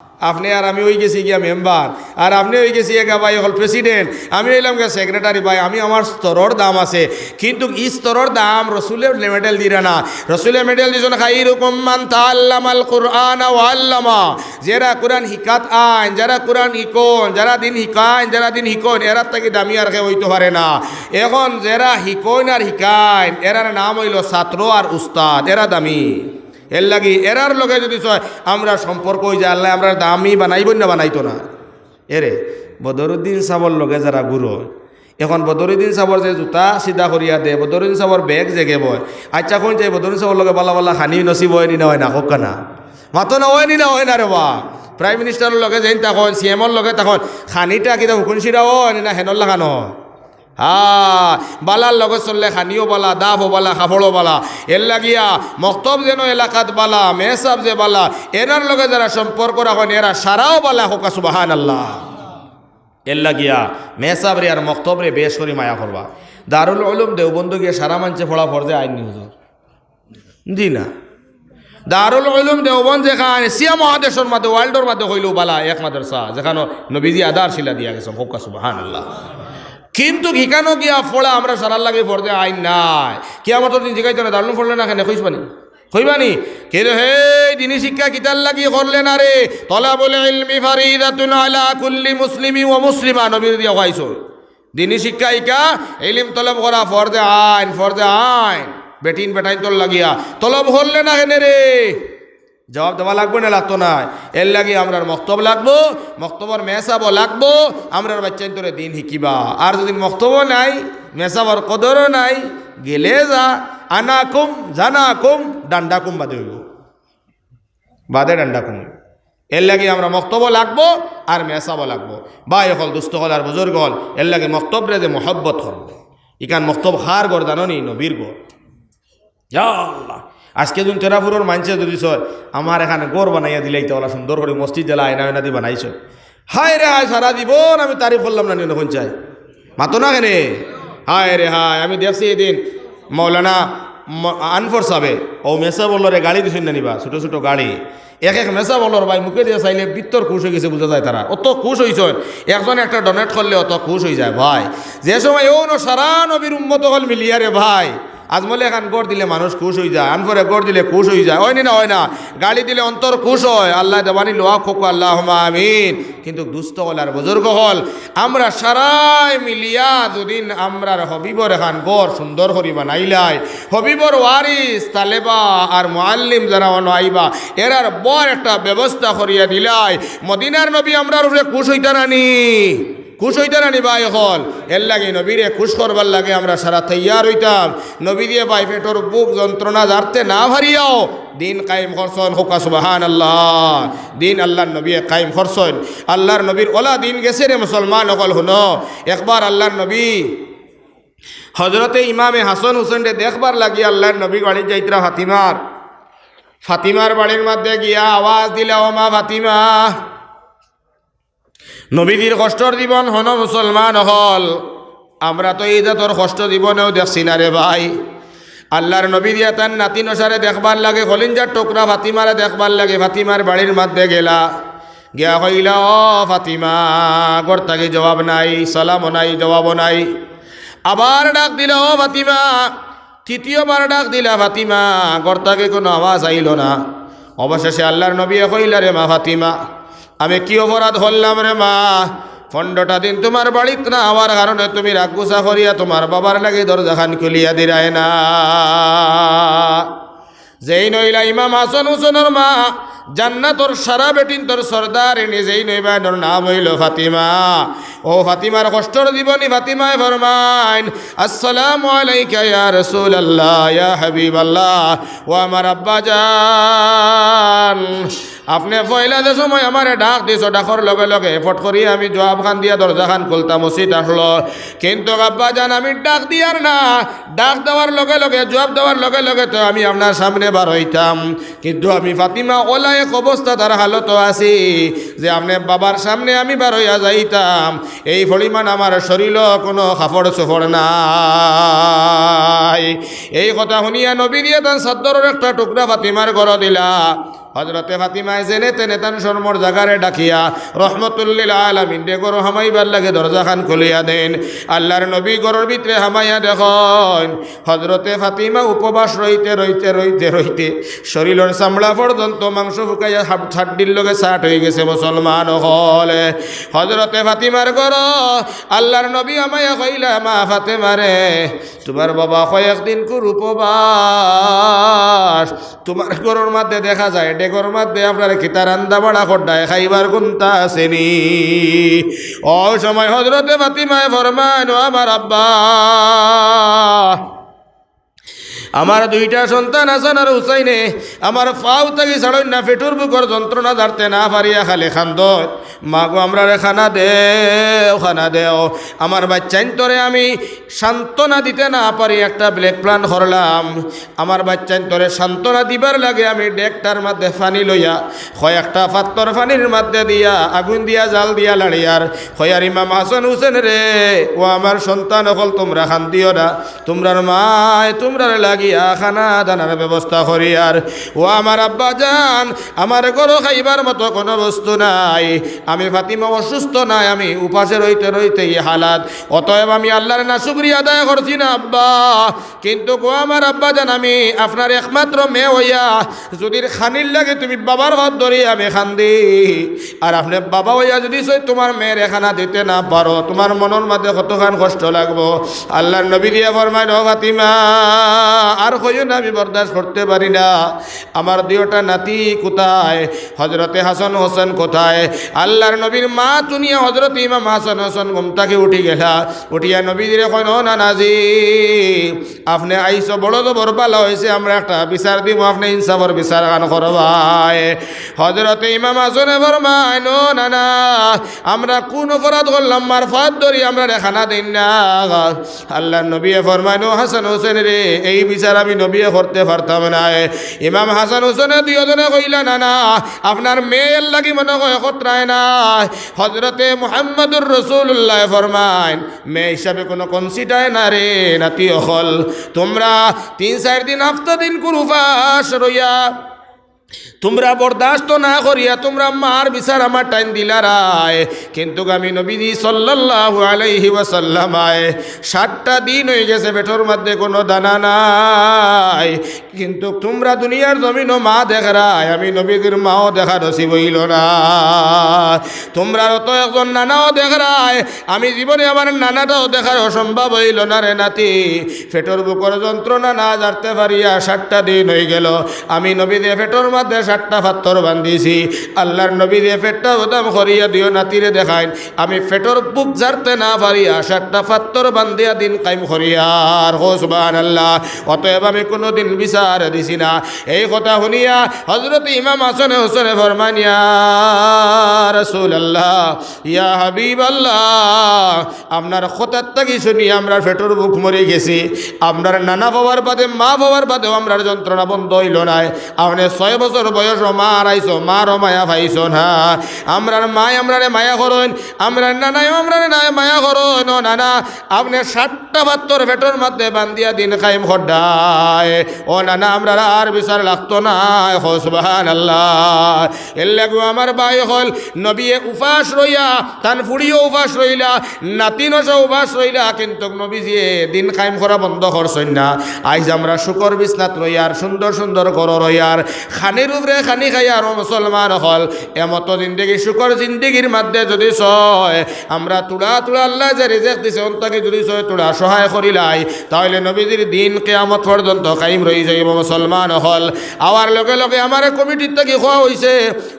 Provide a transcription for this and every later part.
আপনি আর আমি হয়ে গেছি গিয়া মেম্বার, আর আপনি হয়ে গেছি একা ভাই হল প্রেসিডেন্ট, আমি হইলাম গিয়া সেক্রেটারি। ভাই আমি আমার স্তরের দাম আছে, কিন্তু ই স্তরের দাম রসুলের মেডেল দিরা না। রসুলের মেডেল দিয়েছেন খাইরুকুম মান তাআল্লামাল কুরআন ওয়া আল্লামা, যারা কোরআন হিকাত আইন, যারা কোরআন হিকন, যারা দিন হিকাইন, যারা দিন হিকন, এরা থেকে দামি আর কেউ হইতে পারে না। এখন যারা হিকইন আর হিকাইন এরার নাম হইল ছাত্র আর উস্তাদ, এরা দামি। এর লাগি এরার লগে যদি আমরা সম্পর্ক হয়ে যায়, আল্লাহ আমরা দামি বানাইব না বানাইতো না। এরে বদরুদ্দিন সাবর লগে যারা গুরু, এখন বদরুদ্দিন সাবর যে জুতা সিধা করিয়া দে, বদরুদ্দিন সাবর ব্যাগ জেগে বয়, আচ্ছা কোন যে বদরুদ্দিন সাবর লগে বালা বালা খানি নসিব হয় নি না হয় না, হোক না মাতো না হয় নি না হয় না রে বা। প্রাইম মিনিস্টারের লগে যেন তখন সিএমর লগে তখন খানিটা কিনা হুকুন সিরা হয় না হেনর লাগানো। বালার লগে চললে খানিও বালা, দাফও বালা, খাফড়ও বালা। এর লাগিয়া মক্তব যেন এলাকাত বালা, মেহসাব যে বালা, এনার লগে যারা সম্পর্ক রাখেন এরা সারাও বালা, হোকা সুবহানাল্লাহ। এর লাগিয়া মেহসাব রে আর মক্তব রে বেশ করে মায়া করবা। দারুল উলুম দেওবন্দ গিয়ে সারা মানছে ফোড়া ফরজে আইন নি হুজুর জি না। দারুল উলুম দেওবন্দ যেখানে এশিয়া মহাদেশের মধ্যে ওয়ার্ল্ডের মধ্যে হইলেও বালা এক মাদ্রাসা, যেখানে নবীজি আদার শিলা দিয়া গেছে, হোকা সুবহানাল্লাহ। কিন্তু ঘিকানো গিয়া ফোড়া আমরা সারার লাগে ফরজে আইন নাই। কিয়ামত দিন জিগাইতো না দারুল ফোড়লে না কেন কইসবানি কইবানি কিন্তু হে দিনী শিক্ষা কিতার লাগি করলে না রে। তলাবুল ইলমি ফারিদাতুন আলা কুল্লি মুসলিমি ওয়া মুসলিমা, নবী দিয়া কইছো দিনী শিক্ষা ইকা ইলম তলব করা ফরজে আইন, ফরজে আইন। বেটিন বেটাইন তোর লাগিয়া তলব হরলে না কেন রে, জবাব দেওয়া লাগবে না লাগতো না। এর লাগে আমরার মক্তব লাগবো, মক্তবর মেসাবও লাগবো, আমরার বাচ্চাইন তোরে দিন শিকিবা। আর যদি মক্তবও নাই, মেসাবর কদরও নাই, গেলে যা আনা কুম জানা কুম ডান্ডা কুম বাদে হইব, বাদে ডান্ডা কুম। এর লাগে আমরা মক্তব লাগবো আর মেসাবও লাগবো। বা হল দুস্থ হল আর বুজুর্গ হল, এর লাগে মক্তবরে যে মহব্বত করবো। ইকান মক্তব খার গড় জানি নবীর গড়। আল্লাহ আজকে যখন তেরাপুরের মানছে যদি সয় আমার এখানে গোর বানাইয়া দিলেই তো ওলা সুন্দর করে মসজিদ জেলা আয়না আয়না দিয়ে বানাইছ, হায় রে হায় সারা জীবন আমি তারিফ করলাম না নিয়ে কোন চাই মাতো না কেনে। হায় রে হায় আমি দেখছি এদিন মৌলানা আনফর সাবে ও মেসা বললো রে গাড়ি দিছুন না নিবা, ছোটো ছোটো গাড়ি এক এক মেসা বলর ভাই মুখে দিয়ে চাইলে বিত্তর খুশ হয়ে গেছে, বোঝা যায় তারা অত খুশ হয়েছ। একজন একটা ডোনেট করলে অত খুশ হয়ে যায় ভাই। যে সময় ও সারা নবীর উম্মত হল মিলিয়া রে ভাই। আজমলে এখন গড় দিলে মানুষ খুশ হয়ে যায়, আনফরে গড় দিলে খুশ হয়ে যায়, হয় না হয় না। গাড়ি দিলে অন্তর খুশ হয়, আল্লাহ দেবানি লোয়া খোক আল্লাহুম্মা আমিন। কিন্তু দুস্থ হল আর বুজুর্গ হল আমরা সারাই মিলিয়া দুদিন আমরার হবিবর এখান গড় সুন্দর করি বানাইলাই, হবিবর ওয়ারিস তালেবা আর মুআল্লিম যারা আইবা এরার বড় একটা ব্যবস্থা করিয়া দিলাই, মদিনার নবী আমরার উপরে খুশ হইতা নানি, খুশ হইতে না নিবা এখন। এর লাগে নবীরে খুশ করবার লাগে আমরা সারা তৈয়ার হইতাম। নবী দিয়ে ভাই পেটর বুক যন্ত্রণা জারতে না ভারিয়াও দিন কায়েম করছেন, হোকা সুবহানাল্লাহ। দিন আল্লাহর নবী কায়েম করছেন, আল্লাহর নবীর ওলা দিন গেছে রে মুসলমান অকল হুনো। একবার আল্লাহর নবী হজরতে ইমামে হাসান হুসেন রে দেখবার লাগি আল্লাহর নবী বাড়ি যাইতরা ফাতিমার বাড়ির মধ্যে গিয়া আওয়াজ দিলা ও মা ফাতিমা। নবীদের কষ্টর জীবন হন মুসলমান হল, আমরা তো এই জাতর কষ্ট জীবনেও দেখছি না রে ভাই। আল্লাহর নবী দিয়া তার নাতি নসারে দেখবার লাগে, কলিঞ্জার টুকরা ফাতিমারে দেখবার লাগে। ফাতিমার বাড়ির মধ্যে গেলা, গিয়া কইলা ও ফাতিমা, গর্তাকে জবাব নাই, সালামও নাই, জবাবও নাই। আবার ডাক দিলা ও ফাতিমা, তৃতীয়বার ডাক দিলা ফাতিমা, গর্তাকে কোনো আওয়াজ আইল না। অবশেষে আল্লাহর নবী কইলা রে মা ফাতিমা, আমি কি অপরাধ হল্লাম রে মা, 15টা দিন তোমার বাড়িত না হওয়ার কারণে তুমি রাগুসা করিয়া তোমার বাবার লাগে দরজাখান খুলিয়া দিরায় না। যেই নইলা ইমাম হাসান হুসেনের মা জান্নাতর সারা বেটিন তোর সর্দার নিজেই নইবা, নাম হইল ফাতিমা। ও ফাতিমার কষ্টর জীবনী ফাতিমায় ফরমাইন, আসসালামু আলাইকা ইয়া রাসূলুল্লাহ ইয়া হাবিবাল্লাহ ও আমার আব্বা জান, আপনি পয়লা যে সময় আমারে ডাক দিছ, ডাকর লগে লগে ফট করি আমি জবাব খান দিয়া দরজা খান খুলতাম, মসজিদ আসলো। কিন্তু আব্বা জান আমি ডাক দিয়ার না, ডাক দেওয়ার লগে লগে জবাব দেওয়ার লগে লগে তো আমি আপনার সামনে বার হইতাম। কিন্তু আমি ফাতিমা ওলা এক অবস্থা তার হালত আছি যে আপনি বাবার সামনে আমি বার হইয়া যাইতাম, এই পরিমাণ আমার শরীর কোনো কাপড় চোপড় নাই। এই কথা শুনিয়া নবী দিয়ে তার সদ্দরের একটা টুকরা ফাতিমার ঘর দিলা। হজরতে ফাতিমায় জেনে তেনে তান শর্মর জাগারে ডাকিয়া রহমতুল্লিল আলামিন ডে গরো হামাইবার লাগে দরজা খান খুলিয়া দেন। আল্লাহর নবী গরোর ভিতরে হামাইয়া দেখেন হজরতে ফাতিমা উপবাস রইতে রইতে রইতে রইতে শরীরের চামড়া পর্যন্ত মাংস শুকাইয়া ছাড্ডির লগে চাট হয়ে গেছে। মুসলমান হলে হজরতে ফাতিমার ঘর আল্লাহর নবী আমায়া কইলা, মা ফাতেমারে তোমার বাবা কয়েকদিন কুর উপবাস, তোমার ঘরের মধ্যে দেখা যায় ডেগর মধ্যে আপনার খিতা রান্দা বাড়া খড্ডায় খাইবার গুন্তা আসেনি। ও সময় হজরতে ফাতিমায় ফরমান, আমার আব্বা, আমার দুইটা সন্তান আছেন আর হুসাইনে আমার ফাউ থাকি ছাড়ই না পেটুর বুকর যন্ত্রণা ধরতে না পারিয়া খালি খান্দ, মাগো আমরা খানা দেও খানা দেও। আমার বাচ্চাইন তোরে আমি সান্ত্বনা দিতে না পারি একটা ব্ল্যাক প্ল্যান করলাম। আমার বাচ্চাইন তোরে সান্ত্বনা দিবার লাগে আমি ডেকটার মধ্যে পানি লইয়া কয়েকটা পাত্তর পানির মধ্যে দিয়া আগুন দিয়া জাল দিয়া লাড়িয়ার খয়ার ইমাম হাসান হুসেন রে, ও আমার সন্তান হল তোমরা খান দিও না, তোমরার মায় তোমরার লাগিয়া খানা দানার ব্যবস্থা করি। আর ও আমার আব্বা জান, আমার গরো খাইবার মতো কোনো বস্তু নাই, আমি ফাতিমা অসুস্থ নাই, আমি উপাসে রইতে রইতে এই হালাত, অতএব আমি আল্লাহর না শুকরিয়া আদায় করছি না আব্বা। কিন্তু গো আমার আব্বা জান, আমি আপনার একমাত্র মেয়ে হইয়া যদি খানির লাগে তুমি বাবার হাত ধরি আমি খান্দি, আর আপনি বাবা হইয়া যদি তোমার মেয়ের খানা দিতে না পারো তোমার মনের মধ্যে কতখান কষ্ট লাগবো। আল্লাহর নবী দিয়া ফরমায়, ও ফাতিমা আর কইও না, আমি বরদাস্ত করতে পারি না। আমার দুইটা নাতি কোথায়? হজরতে হাসান হোসেন কোথায়? আল্লাহর নবীর মা তুনিয়া হজরত ইমাম হাসান হোসেন ঘুমটাকে উঠি গেলা, উঠিয়া নবী দিলে কইন, ও নানাজি আপনি আইসো বড় তো বরবালা হয়েছে, আমরা একটা বিচার দিব, আপনি ইনসাফর বিচার গান করবাই। হজরতে ইমাম হাসানে ফরমায়, নো নানা আমরা কোন অপরাধ করলাম মারফাত ধরি আমরা খানা দিন না। আল্লাহর নবী ফরমায়, নো হাসান হোসেন রে, এই বিচার আমি নবী করতে পারতাম না। ইমাম হাসান হোসেনে দুইজনে কইলা, না না আপনার মেয়ের লাগি মনে হয় খতরায় না। হজরতে মুহাম্মদুর রাসূলুল্লাহ ফরমায়, মেয়ে হিসাবে কোনো কনসিডায় না রে নাতি অকল, তোমরা 3-4 দিন হপ্তা দিন কুরুফাস রইয়া তোমরা বরদাস্ত না করিয়া তোমরা মার বিচার আমার টাইম দিলা রায়। কিন্তু আমি নবীজি সাল্লাল্লাহু আলাইহি ওয়াসাল্লাম 7টা দিন হয়ে গেছে পেটর মধ্যে কোনো দানা নাই, কিন্তু তোমরা দুনিয়ার জমিনও মা দেখারায়, আমি নবীদের মাও দেখা নসিব হইল না। তোমরা তো একজন নানাও দেখারায়, আমি জীবনে আমার নানাটাও দেখার অসম্ভব হইল না রে নাতি। পেটর বুকর যন্ত্রণা না জানতে পারিয়া 7টা দিন হয়ে গেল, আমি নবীদের পেটর মধ্যে 7টা পাত্তর বান্ধিছি। আল্লাহর নবী দিয়ে পেটটা বোতাম করিয়া দিও নাতিরে দেখাইন, আমি পেটর বুক জারতে না পারিয়া 7টা পাত্তর বান্ধিয়া দিন কায়েম করিয়ার হো সুবহানাল্লাহ। অতএব আমি কোনো দিন বিচার দিছি না। এই কথা শুনিয়া হযরত ইমাম হাসান হোসেনে ফরমান, ইয়া রাসূলুল্লাহ ইয়া হাবিবাল্লাহ, আপনার কথার থাকি শুনি আমরা পেটর বুক মরে গেছি, আপনার নানা বাবার বাদে মা বাবার বাদেও আমরার যন্ত্রণা বন্ধ হইল না। আপনি 6 বছর বয়স মা হারাইছো, মারও মায়া পাইছো না। আমরার মায় আমরারে মায়া করুন, আমরার নানায় আমরারে নাই মায়া করুন। ও নানা আপনি 7টা পাত্তর পেটর মধ্যে বান্ধিয়া দিন কায়েম খড্ডায়। ও নানা আমরার আর বিচার লাগতো না। সুবহানাল্লাহ। এর লাগু আমার ভাই হল নবীয়ে উপাস রইয়া, তান ফুড়িও উপাস রইলা, নাতিনসও উপাস রইলা, কিন্তু নবীজিয়ে দিন কায়েম করা বন্ধ করছেন না। আইজ আমরা শুকর বিছনাত রইয়ার, সুন্দর সুন্দর ঘর রইয়ার, খানির উপরে খানি খাইয়ার মুসলমান হল। এমতো জিন্দগি শুকর জিন্দগির মধ্যে যদি ছয় আমরা তুলা তুলা আল্লাহ যে রিজেক্ট দিছে অন্তকে যদি ছয় তুলা সহায় করিলাই, তাহলে নবীজির দিন কিয়ামত পর্যন্ত কায়েম রই যাইব মুসলমান হল। আওয়ার লগে লগে আমার কমিটির থেকে খোয়া হয়েছে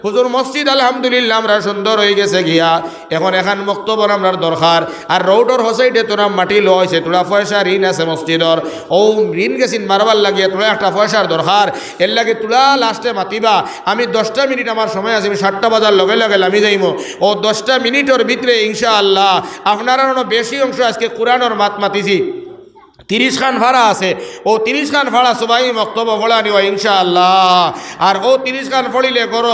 হুজুর মসজিদ আলহামদুলিল্লাহ আমরা সুন্দর হয়ে গেছে গিয়া, এখন এখান বক্তব্য আমরা দরকার। আর রোডর হসাইডে তোরা মাটি লইছে, তোরা পয়সা ঋণ আছে মসজিদর, ও ঋণ গেছিন মারবার লাগিয়ে তোরা একটা পয়সার দরকার। এর লাগে তুলা লাস্টে মাতিবা। আমি 10টা মিনিট আমার সময় আছে, আমি 7টা বাজার লগে লগে আমি যাইব। ও 10টা মিনিটের ভিতরে ইনশাআল্লাহ আপনারা বেশি অংশ আজকে কোরআনের মাত মাতিছি, 30 খান ভাড়া আছে ও 30 খান ভাড়া সবাই মক্তব্য ভোলা নিও ইনশাআল্লাহ আর ও 30 খান পড়িলে করো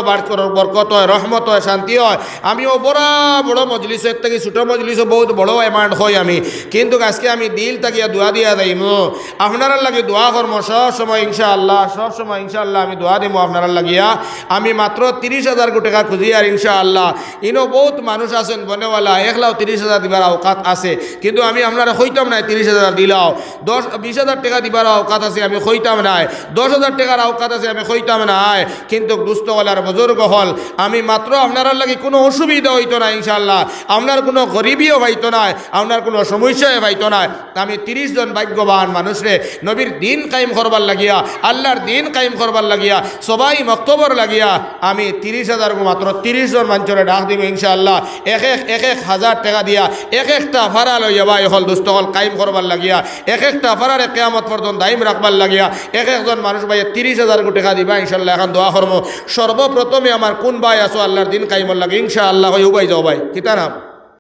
বরকত হয় রহমত হয় শান্তি হয় আমিও বড় মজলিসের থেকে ছোটো মজলিসও বহুত বড় অ্যামাউন্ট হয় আমি কিন্তু আজকে আমি দিল তাকিয়া দোয়া দিয়া যাইম আপনারা লাগে দোয়া করবো সব সময় ইনশাআল্লাহ আমি দোয়া দিব আপনারা লাগিয়া আমি মাত্র 30,000 টাকা খুঁজি আর ইনশাআল্লাহ ইনো বহুত মানুষ আছেন বনেওয়ালা 1,30,000 দিবার আওকাত আছে কিন্তু আমি আপনারা হইতাম না 30,000 দিলাও 20,000 টাকা দিবার আওকাত আছে আমি হইতাম নাই 10,000 টাকার আওকাত আছে আমি হইতাম নাই কিন্তু দুস্থওয়ালার বুজুর্গ হল আমি মাত্র আপনারা লাগে কোনো অসুবিধা হইতো না ইনশাআল্লাহ আপনার কোনো গরিবিও হইতো না আপনার কোনো সমস্যাও হইতো না আমি 30 জন ভাগ্যবান মানুষরে নবীর দিন কায়েম করবার লাগিয়া আল্লাহর দিন কায়েম করবার লাগিয়া সবাই মক্তবর লাগিয়া আমি 30,000 মাত্র 30 জন মানুষরে ডাক দিব ইনশাআল্লাহ এক হাজার টাকা দিয়া একটা ভাড়া লইয়া ভাই হল দুস্থ হল কায়েম করবার লাগিয়া একটা ফারারে কিয়ামত পর্যন্ত দাইম রাখবার লাগিয়া একজন মানুষ ভাই 30,000 টাকা দিবা ইনশাআল্লাহ এখন দোয়া করবো সর্বপ্রথমে আমার কোন ভাই আছো আল্লাহর দিন কায়েমর লাগে ইনশাআল্লাহ ভাই উবাই যাও ভাই কিতা নাম